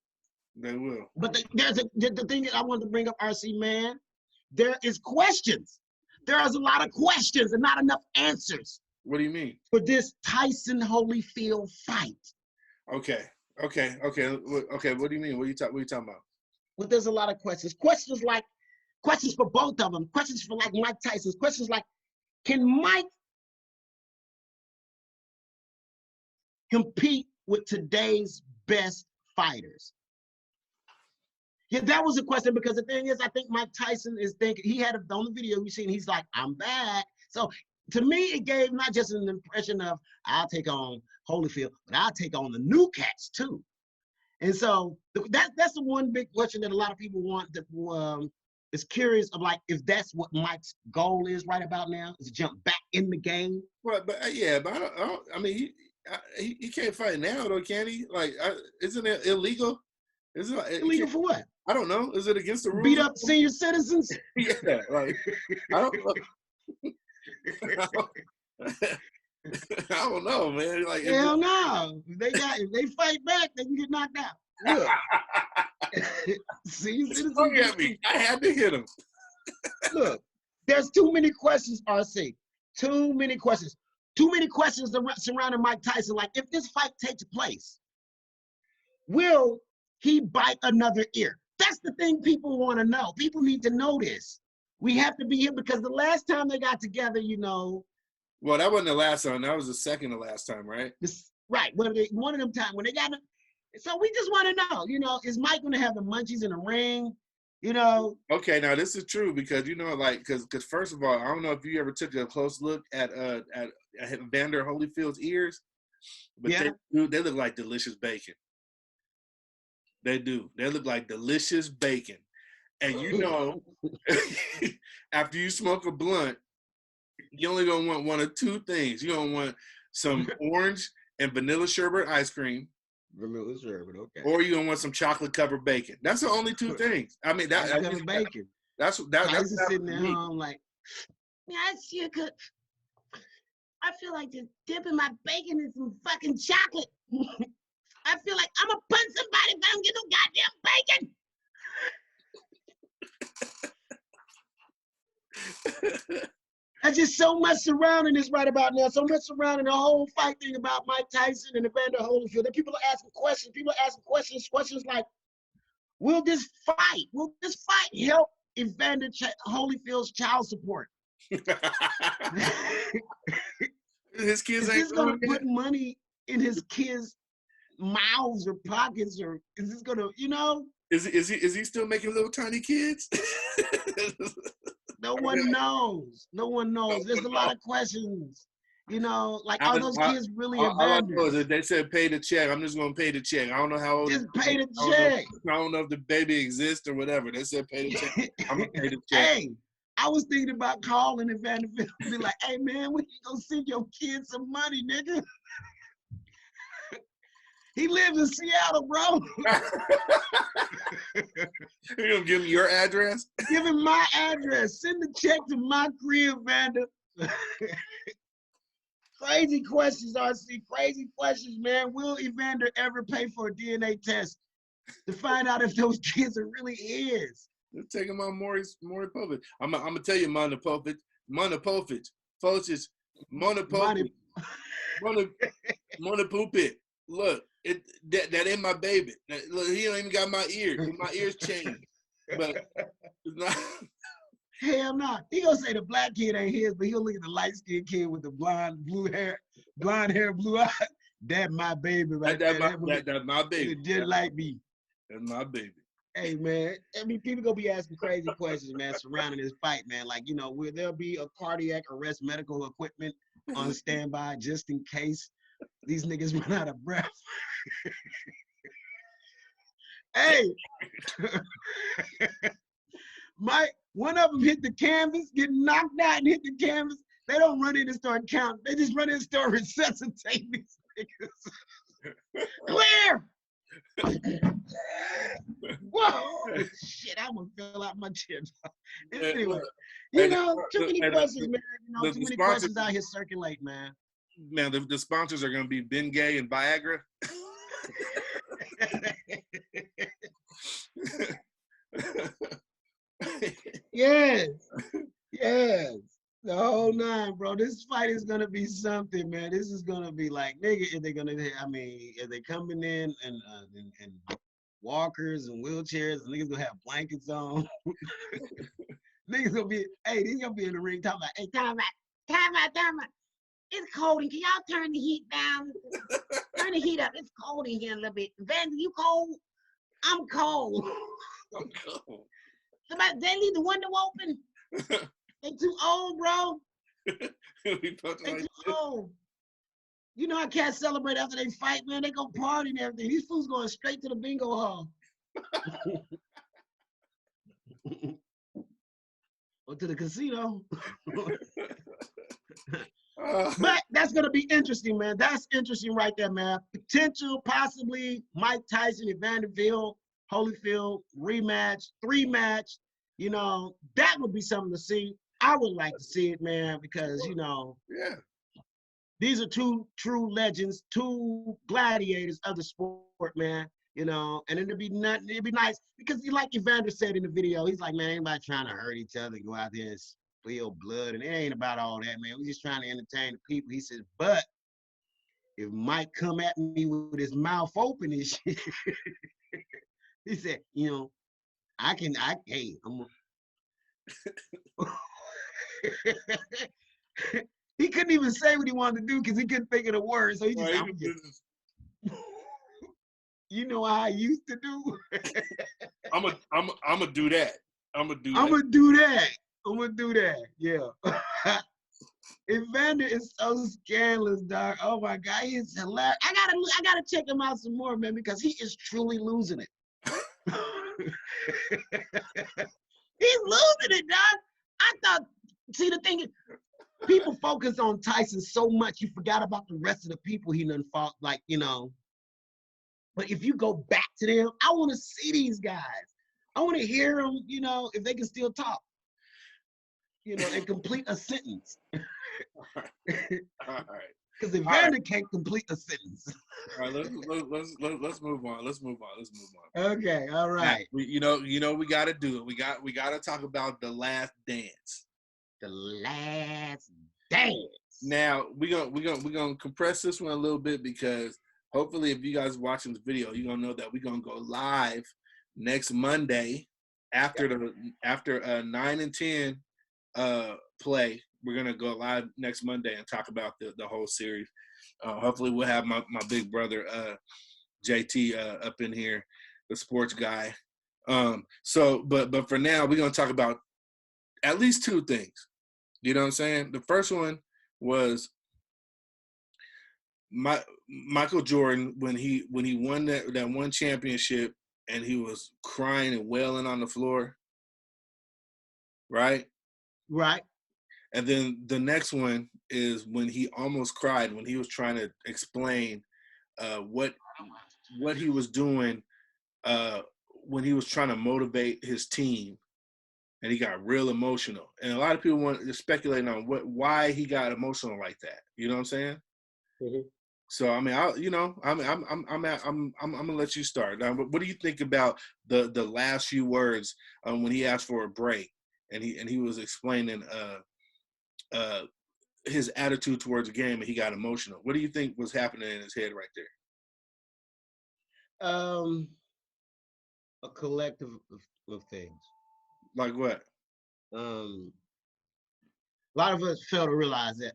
They will. But the thing that I wanted to bring up, RC man, there is questions. There's a lot of questions and not enough answers. What do you mean? For this Tyson Holyfield fight. Okay. What do you mean? What are you talking about? Well, there's a lot of questions. Questions for both of them. Questions for like Mike Tyson's. Questions like, can Mike compete with today's best fighters? Yeah, that was a question because the thing is, I think Mike Tyson is thinking, he had on the video we've seen, he's like, I'm back. So to me, it gave not just an impression of I'll take on Holyfield, but I'll take on the new cats too. And so that's the one big question that a lot of people want, that is curious of, like, if that's what Mike's goal is right about now, is to jump back in the game. Well, but I mean, he can't fight now though, can he? Like, isn't it illegal? Is it illegal for what? I don't know. Is it against the rules? Beat up senior citizens? Yeah, like I don't know. I don't know, man. Like, hell no. If they fight back, they can get knocked out. Look. Senior citizens. Look at me. I had to hit him. Look, there's too many questions, RC. Too many questions. Too many questions surrounding Mike Tyson. Like, if this fight takes place, will he bite another ear? That's the thing people want to know. People need to know this. We have to be here because the last time they got together, you know. Well, that wasn't the last time. That was the second to last time, right? Right. One of them times when they got. So we just want to know, you know, is Mike going to have the munchies in the ring? You know. Okay, now this is true because, you know, like, because first of all, I don't know if you ever took a close look at Vander Holyfield's ears, but they look like delicious bacon. They do. They look like delicious bacon. And you know, after you smoke a blunt, you only gonna want one of 2 things. You're gonna want some orange and vanilla sherbet ice cream. Vanilla sherbet, okay. Or you're gonna want some chocolate covered bacon. That's the only 2 things. I mean, that's bacon. That's sitting there home like, yeah, you could. I feel like just dipping my bacon in some fucking chocolate. I feel like I'm gonna punch somebody if I don't get no goddamn bacon. There's just so much surrounding this right about now. So much surrounding the whole fight thing about Mike Tyson and Evander Holyfield. That people are asking questions. People are asking questions like, will this fight help Evander Holyfield's child support? His kids ain't going to put money in his kids' mouths or pockets, or is this gonna, you know? Is he still making little tiny kids? No one knows. No one knows. There's a lot of questions. You know, like, are those kids really all I know is Evanders? that they said pay the check. I'm just gonna pay the check. I don't know how old. Just pay the check. I don't know if the baby exists or whatever. They said pay the check. I'm gonna pay the check. Hey, I was thinking about calling Evander and be like, hey man, when you gonna send your kids some money, nigga? He lives in Seattle, bro. You gonna give him your address? Give him my address. Send the check to my crib, Evander. Crazy questions, RC. Crazy questions, man. Will Evander ever pay for a DNA test to find out if those kids are really his? Let's take him on Maury Povich. I'm gonna tell you, Mona Povich, Mona Povich. Look, that ain't my baby. Look, he don't even got my ears. My ears changed, but it's not. Hell no. He gonna say the black kid ain't his, but he'll look at the light-skinned kid with the blonde hair, blue eyes. That my baby right there. That's my baby. Just like me. That's my baby. Hey man, I mean, people gonna be asking crazy questions, man, surrounding this fight, man. Like, you know, will there be a cardiac arrest medical equipment on standby just in case these niggas run out of breath? Hey, one of them hit the canvas, get knocked out and hit the canvas. They don't run in and start counting. They just run in and start resuscitating these niggas. Clear! Whoa! Shit, I almost fell out my chair. Anyway, you know, too many questions, man. You know, too many questions out here circulate, man. Man, the sponsors are gonna be Bengay and Viagra. Yes, the whole nine, bro. This fight is gonna be something, man. This is gonna be like, nigga, if they coming in and walkers and wheelchairs, and niggas gonna have blankets on. Niggas gonna be, he's gonna be in the ring talking about, hey, time out. It's cold, and can y'all turn the heat down? Turn the heat up. It's cold in here a little bit. Van, you cold? I'm cold. Somebody, they leave the window open. They too old, bro. They too old. You know how cats celebrate after they fight, man? They go party and everything. These fools going straight to the bingo hall. Or to the casino. But that's going to be interesting, man. That's interesting right there, man. Potential, possibly, Mike Tyson, Evander Holyfield, rematch, 3-match. You know, that would be something to see. I would like to see it, man, because, you know, these are two true legends, two gladiators of the sport, man. You know, and it'd be nice because, like Evander said in the video, he's like, man, ain't nobody trying to hurt each other, go out there and spill blood, and it ain't about all that, man. We're just trying to entertain the people. He says, but if Mike come at me with his mouth open and shit, he said, you know, he couldn't even say what he wanted to do because he couldn't think of the words. So he just, you know how I used to do. I'm gonna do that. I'm gonna do that. Yeah. Evander is so scandalous, dog. Oh my God, he's hilarious. I gotta check him out some more, man, because he is truly losing it. He's losing it, dog. I thought, see, the thing is, people focus on Tyson so much, you forgot about the rest of the people he done fought, like, you know. But if you go back to them, I want to see these guys. I want to hear them, you know, if they can still talk, you know, and complete a sentence. All right. Because Evander can't complete a sentence. All right, let's move on. Let's move on. Okay, all right. Now, we got to do it. We got to talk about The Last Dance. The Last Dance. Now we're gonna compress this one a little bit because hopefully, if you guys are watching this video, you're gonna know that we're gonna go live next Monday after 9 and 10 play. We're gonna go live next Monday and talk about the whole series. Hopefully, we'll have my big brother JT up in here, the sports guy. So, but for now, we're gonna talk about at least two things. You know what I'm saying? The first one was Michael Jordan when he won that one championship and he was crying and wailing on the floor, right? Right. And then the next one is when he almost cried when he was trying to explain what he was doing when he was trying to motivate his team, and he got real emotional. And a lot of people want to speculate on why he got emotional like that. You know what I'm saying? Mm-hmm. So I mean, I'm gonna let you start. Now, what do you think about the last few words when he asked for a break and he was explaining his attitude towards the game and he got emotional? What do you think was happening in his head right there? A collective of things. Like what? A lot of us fail to realize that,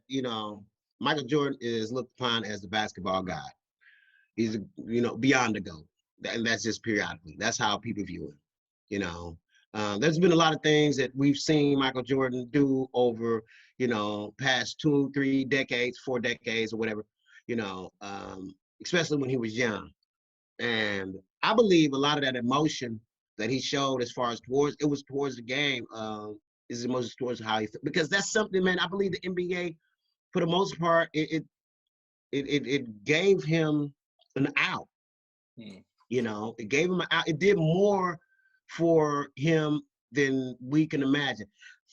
Michael Jordan is looked upon as the basketball god. He's, beyond the GOAT. And that's just periodically. That's how people view him. There's been a lot of things that we've seen Michael Jordan do over, past 2, 3 decades, 4 decades or whatever, especially when he was young. And I believe a lot of that emotion that he showed as far as towards the game, is emotions towards how he felt. Because that's something, man, I believe the NBA, for the most part, it gave him an out. It gave him an out. It did more for him than we can imagine.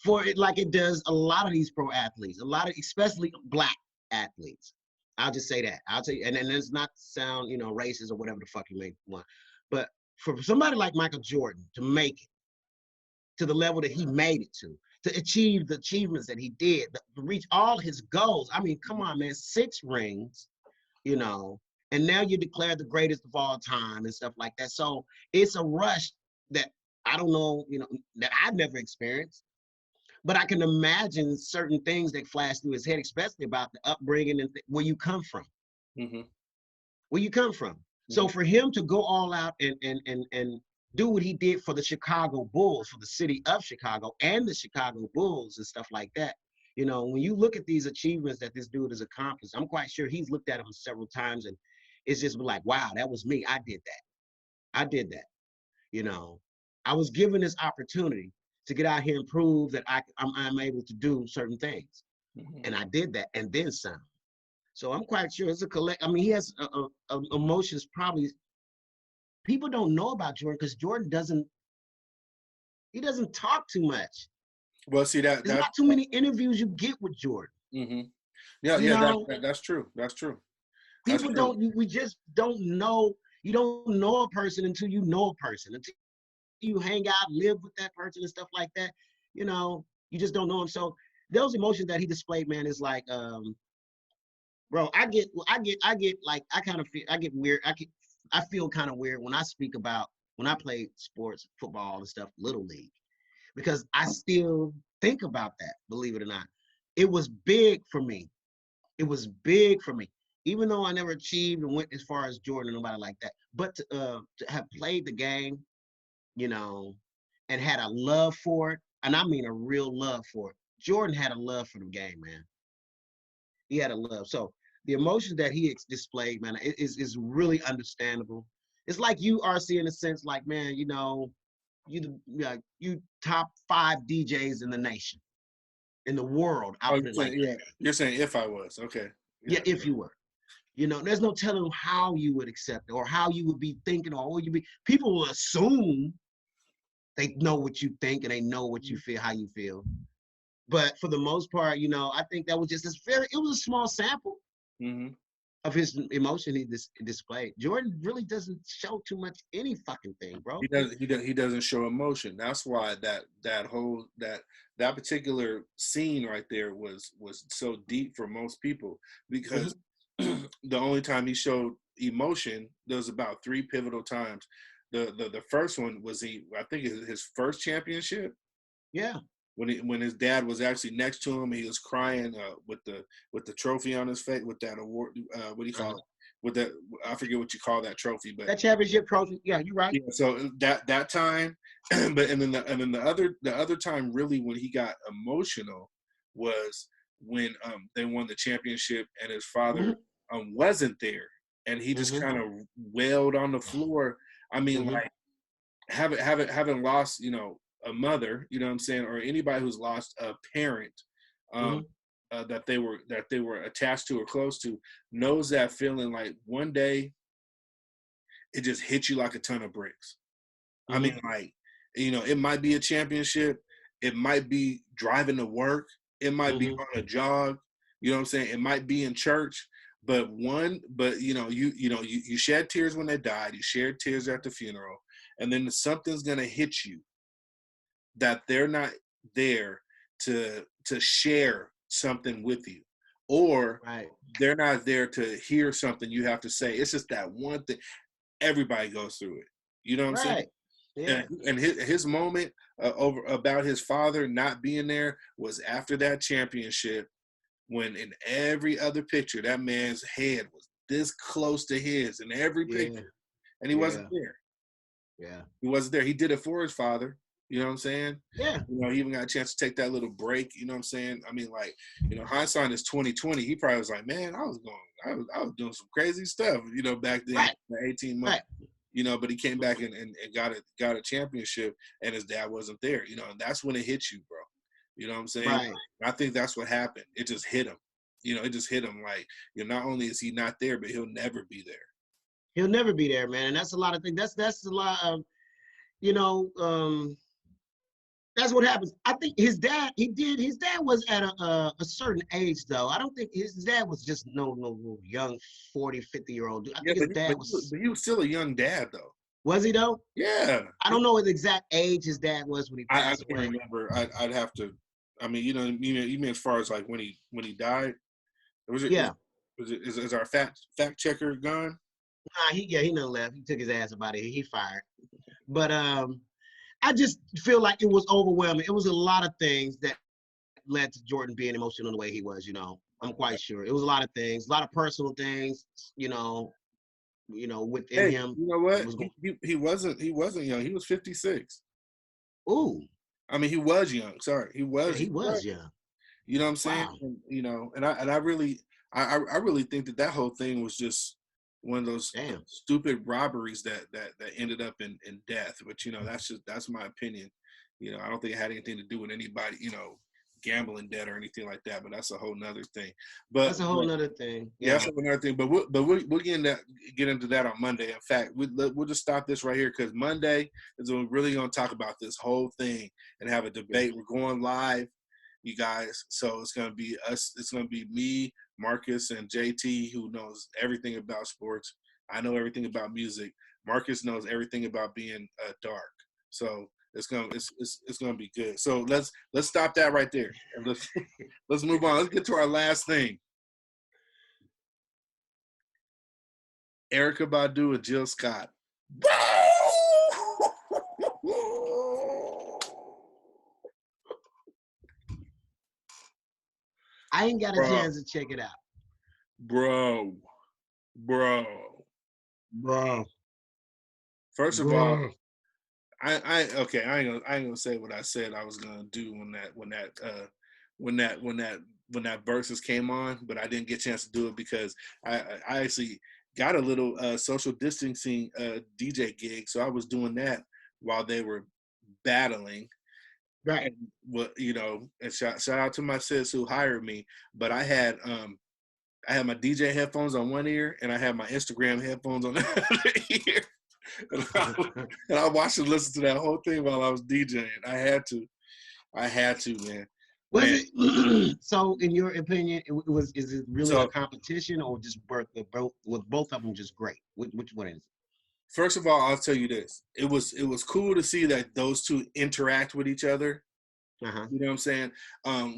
For it, like it does a lot of these pro athletes, especially black athletes. I'll just say that. I'll tell you, and it's not sound, racist or whatever the fuck you may want. But for somebody like Michael Jordan to make it to the level that he made it to achieve the achievements that he did, to reach all his goals. I mean, come on, man, 6 rings, and now you're declared the greatest of all time and stuff like that. So it's a rush that I don't know, that I've never experienced. But I can imagine certain things that flash through his head, especially about the upbringing and where you come from. Mm-hmm. Where you come from. Mm-hmm. So for him to go all out and do what he did for the Chicago Bulls, for the city of Chicago and the Chicago Bulls and stuff like that, when you look at these achievements that this dude has accomplished, I'm quite sure he's looked at them several times and it's just like, wow, that was me. I did that. I was given this opportunity to get out here and prove that I'm able to do certain things. Mm-hmm. And I did that and then some. So I'm quite sure it's a collect. I mean, he has emotions probably. People don't know about Jordan because Jordan doesn't talk too much. Well, see, there's not too many interviews you get with Jordan. Mm-hmm. Yeah, that's true. That's true. People we just don't know. You don't know a person until you know a person. Until you hang out, live with that person and stuff like that, you just don't know him. So those emotions that he displayed, man, is like, bro, I get like, I get weird. I feel kind of weird when I speak about when I play sports, football and stuff, Little League, because I still think about that, believe it or not. It was big for me. Even though I never achieved and went as far as Jordan or nobody like that, but to have played the game, and had a love for it, and I mean a real love for it. Jordan had a love for the game, man. He had a love. So the emotions that he displayed, man, is really understandable. It's like you, RC, in a sense, like, man, you top 5 DJs in the nation, in the world. You're saying if I was, okay. Yeah, if you were. There's no telling how you would accept it or how you would be thinking or what you'd be. People will assume they know what you think and they know what you feel, how you feel. But for the most part, I think that was just it was a small sample of his emotion he displayed. Jordan really doesn't show too much any fucking thing, bro. He doesn't show emotion. That's why that particular scene right there was so deep for most people, because the only time he showed emotion, there was about 3 pivotal times. The first one was I think his first championship. Yeah. When his dad was actually next to him, he was crying with the trophy on his face, with that award. What do you call it? with that, I forget what you call that trophy, but that championship trophy. Yeah, you're right. yeah. So that time, but and then the other time really when he got emotional was when they won the championship and his father wasn't there, and he just kind of wailed on the floor. I mean, like having lost, you know, a mother, you know what I'm saying, or anybody who's lost a parent, that they were attached to or close to, knows that feeling. Like one day, it just hits you like a ton of bricks. I mean, like, you know, it might be a championship, it might be driving to work, it might be on a jog, you know what I'm saying? It might be in church, but you know, you shed tears when they died, you shared tears at the funeral, and then something's gonna hit you that they're not there to share something with you, or they're not there to hear something you have to say. It's just that one thing. Everybody goes through it. You know what I'm saying? Yeah. And his moment over about his father not being there was after that championship, when in every other picture that man's head was this close to his in every picture, and he wasn't there. Yeah, he wasn't there. He did it for his father. You know what I'm saying? Yeah. You know, he even got a chance to take that little break. You know what I'm saying? I mean, like, you know, hindsight is 2020. He probably was like, man, I was doing some crazy stuff, you know, back then, the 18 months. You know, but he came back and got a championship, and his dad wasn't there. You know, and that's when it hits you, bro. You know what I'm saying? Right. I think that's what happened. It just hit him. You know, it just hit him like, you know, not only is he not there, but he'll never be there. He'll never be there, man. And that's a lot of things. That's a lot of, you know, that's what happens. I think his dad was at a certain age, though. I don't think his dad was just no young 40, 50-year-old dude. I think his dad was. But he was still a young dad, though. Was he, though? Yeah. I don't know his exact age his dad was when he passed away. I can't remember. I'd have to. I mean, you mean as far as like when he died? Was it? Yeah. Is our fact checker gone? Nah, he done left. He took his ass about it. He fired. But I just feel like it was overwhelming. It was a lot of things that led to Jordan being emotional the way he was, you know. I'm quite sure. It was a lot of things, a lot of personal things, you know, within him. You know what? He wasn't young. He was 56. Ooh. I mean, he was young. Sorry. He was young. You know what I'm saying? Wow. And, you know, and I really think that whole thing was just one of those stupid robberies that ended up in death. But, you know, that's my opinion. You know, I don't think it had anything to do with anybody, you know, gambling debt or anything like that. But that's a whole nother thing. But that's a whole nother thing. Yeah, that's a whole nother thing. But we'll get into that on Monday. In fact, we'll just stop this right here, because Monday is when we're really going to talk about this whole thing and have a debate. We're going live, you guys. So it's going to be us. It's going to be me, Marcus, and JT, who knows everything about sports. I know everything about music. Marcus knows everything about being dark. So it's gonna be good. So let's stop that right there, and let's move on. Let's get to our last thing. Eryka Badu and Jill Scott. I ain't got a chance to check it out. Bro. First of all, I ain't gonna say what I said I was gonna do when that verses came on, but I didn't get a chance to do it because I actually got a little social distancing DJ gig, so I was doing that while they were battling. Right. And what, you know, and shout out to my sis who hired me, but I had my DJ headphones on one ear and I had my Instagram headphones on the other ear. And I watched and listened to that whole thing while I was DJing. I had to, man. Was it so? In your opinion, is it really a competition, or just was both of them just great? Which one is it? First of all, I'll tell you this: it was cool to see that those two interact with each other. You know what I'm saying?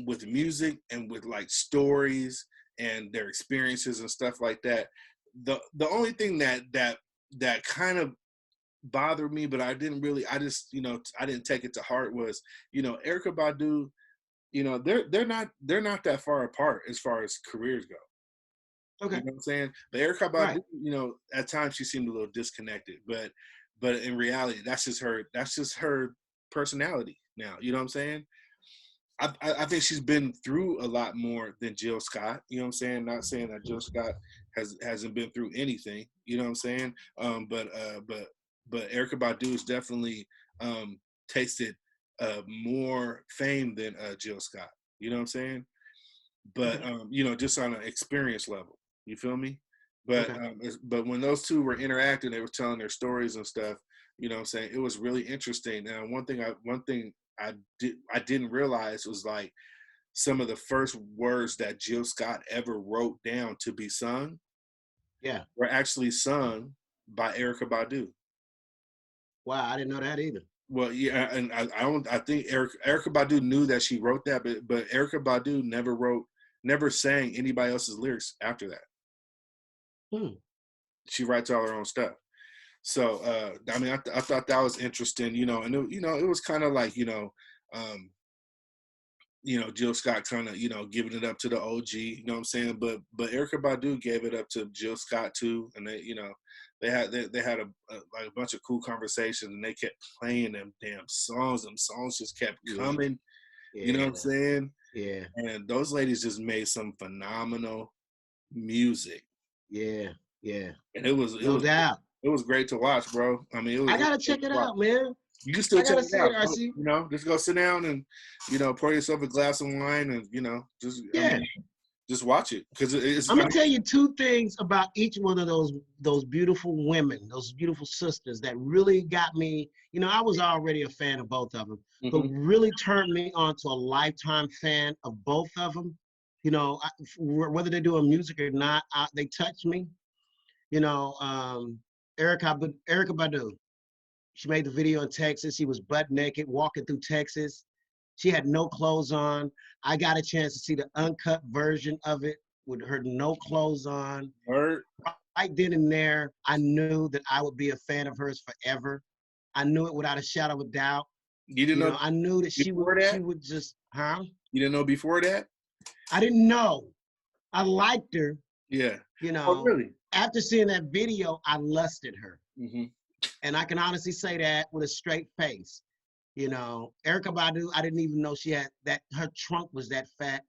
With music and with like stories and their experiences and stuff like that. The only thing that kind of bothered me, but I didn't take it to heart, was, you know, Eryka Badu, you know, they're not that far apart as far as careers go. Okay. You know what I'm saying? But Eryka Badu, Right. you know, at times she seemed a little disconnected, but in reality, that's just her personality now. You know what I'm saying? I think she's been through a lot more than Jill Scott. You know what I'm saying? Not saying that Jill Scott hasn't been through anything. You know what I'm saying? But Eryka Badu has definitely tasted more fame than Jill Scott. You know what I'm saying? But you know, just on an experience level. You feel me? But Okay. but when those two were interacting, they were telling their stories and stuff. You know what I'm saying? It was really interesting. Now, one thing I didn't realize was like some of the first words that Jill Scott ever wrote down to be sung Yeah. were actually sung by Eryka Badu. Wow, I didn't know that either. Well, yeah, and I think Eryka Badu knew that she wrote that, but Eryka Badu never sang anybody else's lyrics after that. She writes all her own stuff. So I mean, I thought that was interesting, you know, and it was kind of like, Jill Scott kind of, giving it up to the OG, you know what I'm saying? But Eryka Badu gave it up to Jill Scott too, and they had like a bunch of cool conversations, and they kept playing them damn songs. Them songs just kept coming. Yeah. You know what I'm saying? Yeah. And those ladies just made some phenomenal music. Yeah. Yeah. And it was No doubt. it was great to watch, bro. I mean, I it gotta was great check to it watch. out, man. You can still I check gotta it see out. it, RC. Just go sit down and, pour yourself a glass of wine and, Yeah. just watch it. Because it's, I'm gonna tell you two things about each one of those beautiful women, those beautiful sisters that really got me. You know, I was already a fan of both of them, but really turned me on to a lifetime fan of both of them. You know, whether they're doing music or not, they touch me. You know, Eryka Badu. She made the video in Texas. She was butt naked walking through Texas. She had no clothes on. I got a chance to see the uncut version of it with her no clothes on. Word. Right then and there, I knew that I would be a fan of hers forever. I knew it without a shadow of a doubt. You didn't know I knew that she would just, You didn't know before that? I didn't know. I liked her. Yeah. Oh, You really? after seeing that video, I lusted her. Mm-hmm. And I can honestly say that with a straight face. Eryka Badu, I didn't even know she had that, her trunk was that fat.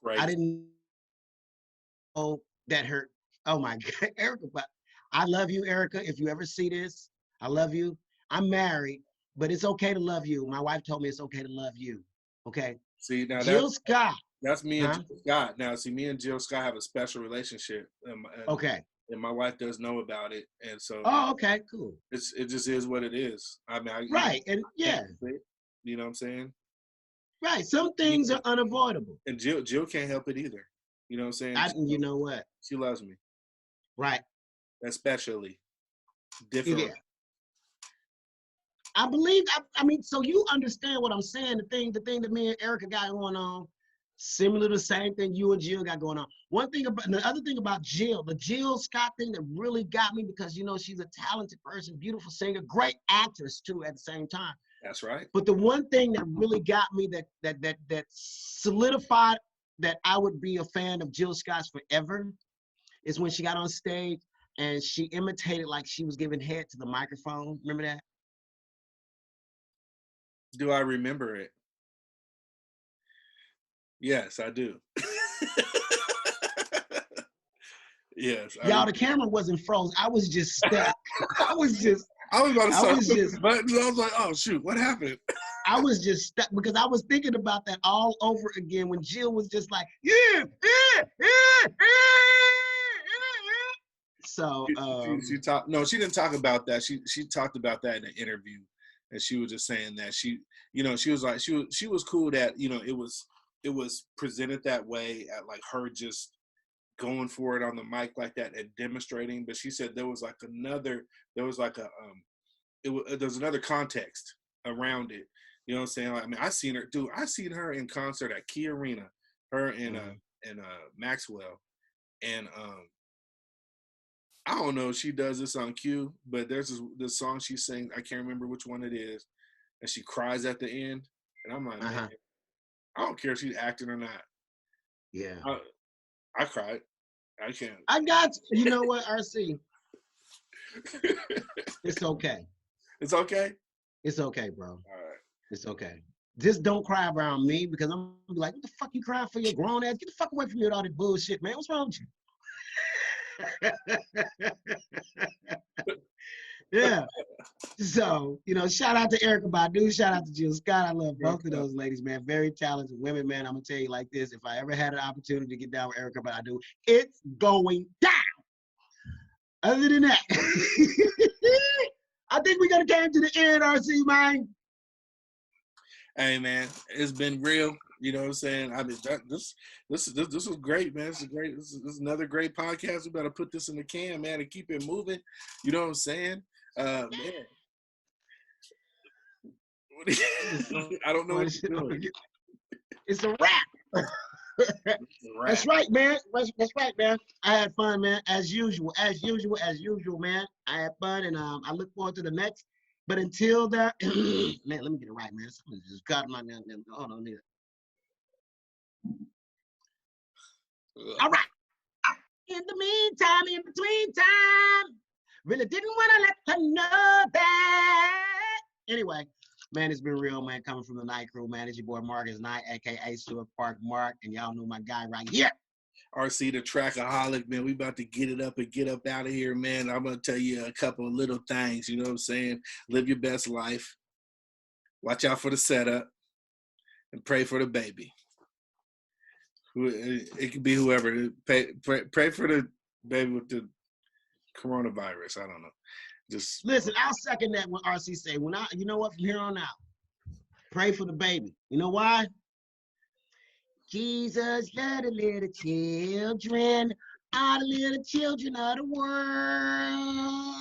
Right. I didn't know that her, oh my God, Eryka Badu. I love you, Eryka. If you ever see this, I love you. I'm married, but it's okay to love you. My wife told me it's okay to love you. Okay. See, now Jill Scott. that's me and Jill Scott. Now, see, me and Jill Scott have a special relationship. Okay. And my wife does know about it, and so. Oh, okay, cool. It just is what it is. I mean, right, and yeah. You know what I'm saying? Right. Some things are unavoidable. And Jill can't help it either. You know what I'm saying? You know what? She loves me. Right. Especially. Different. Yeah. I believe, I mean, so you understand what I'm saying, the thing that me and Eryka got going on, similar to the same thing you and Jill got going on. The other thing about Jill, the Jill Scott thing that really got me, because, she's a talented person, beautiful singer, great actress too at the same time. That's right. But the one thing that really got me that solidified that I would be a fan of Jill Scott's forever is when she got on stage and she imitated like she was giving head to the microphone. Remember that? Do I remember it? Yes, I do. Yes. Y'all, the camera wasn't froze. I was just stuck. I was about to start pushing buttons. I was like, oh shoot, what happened? I was just stuck because I was thinking about that all over again when Jill was just like, yeah. So she talked. No, she didn't talk about that. She talked about that in an interview, and she was just saying that she was like she was cool that it was presented that way, at like her just going for it on the mic like that and demonstrating. But she said there was another context around it. You know what I'm saying? Like, I mean, I seen her in concert at Key Arena, her and Maxwell, and I don't know if she does this on cue, but there's this song she sings, I can't remember which one it is, and she cries at the end, and I'm like, man, I don't care if she's acting or not. Yeah. I cried. I can't. I got you. You know what, RC? It's okay. It's okay? It's okay, bro. All right. It's okay. Just don't cry around me because I'm gonna be like, what the fuck you crying for, your grown ass? Get the fuck away from me with all that bullshit, man. What's wrong with you? Yeah. So, shout out to Eryka Badu, shout out to Jill Scott. I love both of those ladies, man. Very talented women, man. I'm gonna tell you like this. If I ever had an opportunity to get down with Eryka Badu, it's going down. Other than that, I think we're gonna come to the end, RC, man. Hey man, it's been real. You know what I'm saying? I mean, this was great, man. This is another great podcast. We better put this in the can, man, and keep it moving. You know what I'm saying? Man. I don't know what to do. It's a wrap. That's right, man. That's right, man. I had fun, man. As usual, man. I had fun, and I look forward to the next. But until that, man, let me get it right, man. Someone just got my name. Hold on here. All right. In the meantime, in between time, really didn't want to let her know that. Anyway, man, it's been real, man. Coming from the Night Crew, man. It's your boy Marcus Knight, aka Stewart Park Mark, and y'all know my guy right here. RC the Trackaholic, man. We about to get it up and get up out of here, man. I'm gonna tell you a couple of little things. You know what I'm saying? Live your best life. Watch out for the setup, and pray for the baby. It could be whoever. Pray for the baby with the coronavirus. I don't know. Just listen. I'll second that when RC say. You know what? From here on out, pray for the baby. You know why? Jesus loved the little children, all the little children of the world.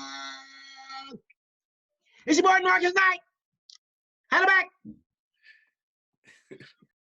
It's your boy Marcus Knight. Holla back.